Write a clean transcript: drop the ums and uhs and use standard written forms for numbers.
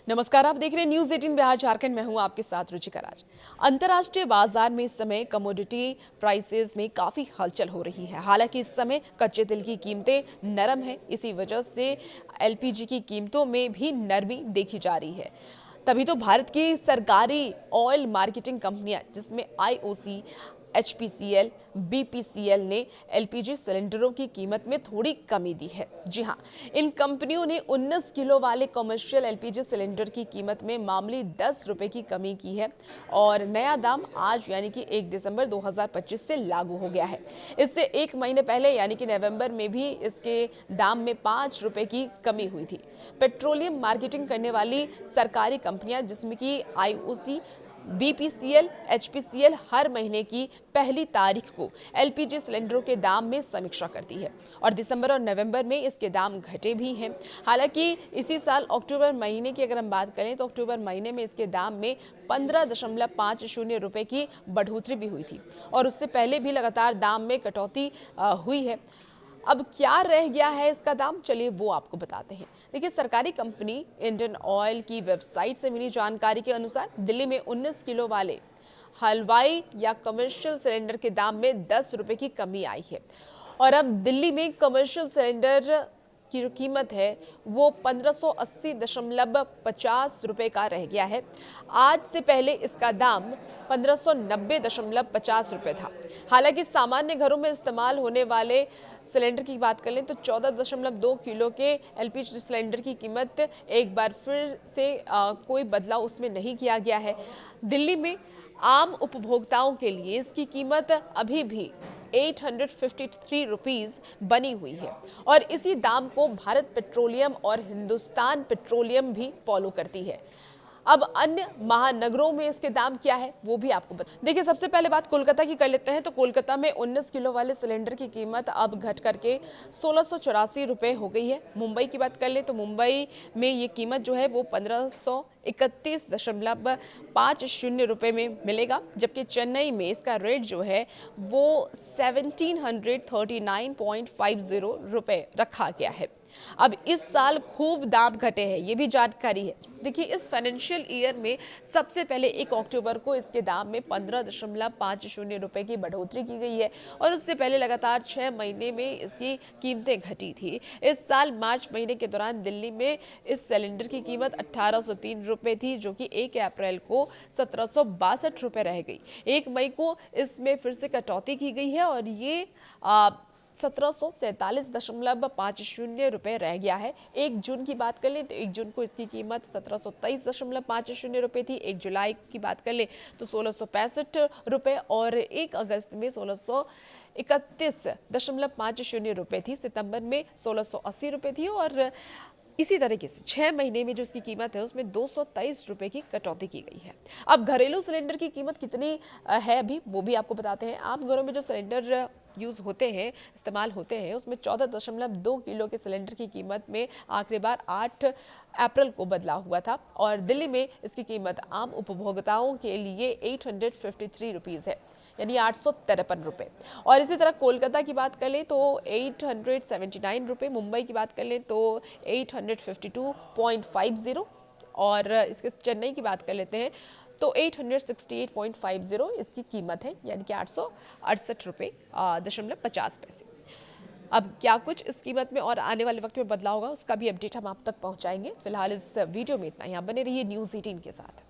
नमस्कार, आप देख रहे हैं न्यूज 18 बिहार झारखंड में हूं आपके साथ रुचिका राज। अंतर्राष्ट्रीय बाजार में इस समय कमोडिटी प्राइसेस में काफी हलचल हो रही है। हालांकि इस समय कच्चे तेल की कीमतें नरम है, इसी वजह से एलपीजी की कीमतों में भी नरमी देखी जा रही है। तभी तो भारत की सरकारी ऑयल मार्केटिंग कंपनियां जिसमें आईओसी, एचपीसीएल, बीपीसीएल ने एलपीजी सिलेंडरों की कीमत में थोड़ी कमी दी है। जी हां, इन कंपनियों ने 19 किलो वाले कमर्शियल एलपीजी सिलेंडर की कीमत में मामूली 10 रुपए की कमी की है और नया दाम आज यानी कि 1 दिसंबर 2025 से लागू हो गया है। इससे एक महीने पहले यानी कि नवंबर में भी इसके दाम में 5 रुपए की कमी हुई थी। पेट्रोलियम मार्केटिंग करने वाली सरकारी कंपनियां जिसमें कि आईओसी, बीपीसीएल, एचपीसीएल हर महीने की पहली तारीख को एलपीजी सिलेंडरों के दाम में समीक्षा करती है और दिसंबर और नवंबर में इसके दाम घटे भी हैं। हालांकि इसी साल अक्टूबर महीने की अगर हम बात करें तो अक्टूबर महीने में इसके दाम में 15.50 रुपए की बढ़ोतरी भी हुई थी और उससे पहले भी लगातार दाम में कटौती हुई है। अब क्या रह गया है इसका दाम, चलिए वो आपको बताते हैं। देखिए, सरकारी कंपनी इंडियन ऑयल की वेबसाइट से मिली जानकारी के अनुसार दिल्ली में 19 किलो वाले हलवाई या कमर्शियल सिलेंडर के दाम में 10 रुपए की कमी आई है और अब दिल्ली में कमर्शियल सिलेंडर की जो कीमत है वो 1580.50 रुपए का रह गया है। आज से पहले इसका दाम 1590.50 रुपए था। हालांकि सामान्य घरों में इस्तेमाल होने वाले सिलेंडर की बात कर लें तो 14.2 किलो के एलपीजी सिलेंडर की कीमत एक बार फिर से कोई बदलाव उसमें नहीं किया गया है। दिल्ली में आम उपभोक्ताओं के लिए इसकी कीमत अभी भी 853 रुपीज बनी हुई है और इसी दाम को भारत पेट्रोलियम और हिंदुस्तान पेट्रोलियम भी फॉलो करती है। अब अन्य महानगरों में इसके दाम क्या है वो भी आपको बता। देखिए, सबसे पहले बात कोलकाता की कर लेते हैं तो कोलकाता में 19 किलो वाले सिलेंडर की कीमत अब घट करके 1684 रुपए हो गई है। मुंबई की बात कर ले तो मुंबई में ये कीमत जो है वो 1531.50 रुपए में मिलेगा, जबकि चेन्नई में इसका रेट जो है वो 1739.50 रुपए रखा गया है। अब इस साल खूब दाम घटे हैं, ये भी जानकारी है। देखिए, इस फाइनेंशियल ईयर में सबसे पहले 1 अक्टूबर को इसके दाम में 15.50 रुपए की बढ़ोतरी की गई है और उससे पहले लगातार 6 महीने में इसकी कीमतें घटी थी। इस साल मार्च महीने के दौरान दिल्ली में इस सिलेंडर की कीमत 1803 रुपए थी, जो कि 1 अप्रैल को 1762 रुपए रह गई। 1 मई को इसमें फिर से कटौती की गई है और ये 1747.50 रुपए रह गया है। 1 जून की बात कर लें तो 1 जून को इसकी कीमत 1723.50 रुपए थी। 1 जुलाई की बात कर लें तो 1665 रुपए और 1 अगस्त में 1631.50 रुपए थी। सितंबर में 1680 रुपए थी और इसी तरीके से 6 महीने में जो इसकी कीमत है उसमें 223 रुपए की कटौती की गई है। अब घरेलू सिलेंडर की कीमत कितनी है अभी वो भी आपको बताते हैं। आम घरों में जो सिलेंडर यूज होते हैं, इस्तेमाल होते हैं, उसमें 14.2 किलो के सिलेंडर की कीमत में आखिरी बार 8 अप्रैल को बदलाव हुआ था और दिल्ली में इसकी कीमत आम उपभोक्ताओं के लिए 853 रुपीज है, यानी 853 रुपए। और इसी तरह कोलकाता की बात कर लें तो 879 रुपए, मुंबई की बात कर लें तो 852.50 और इसके चेन्नई की बात कर लेते हैं तो 868.50 इसकी कीमत है, यानी कि 868 रुपए .50। अब क्या कुछ इस कीमत में और आने वाले वक्त में बदलाव होगा उसका भी अपडेट हम आप तक पहुंचाएंगे। फिलहाल इस वीडियो में इतना ही। आप बने रहिए न्यूज़ 18 के साथ।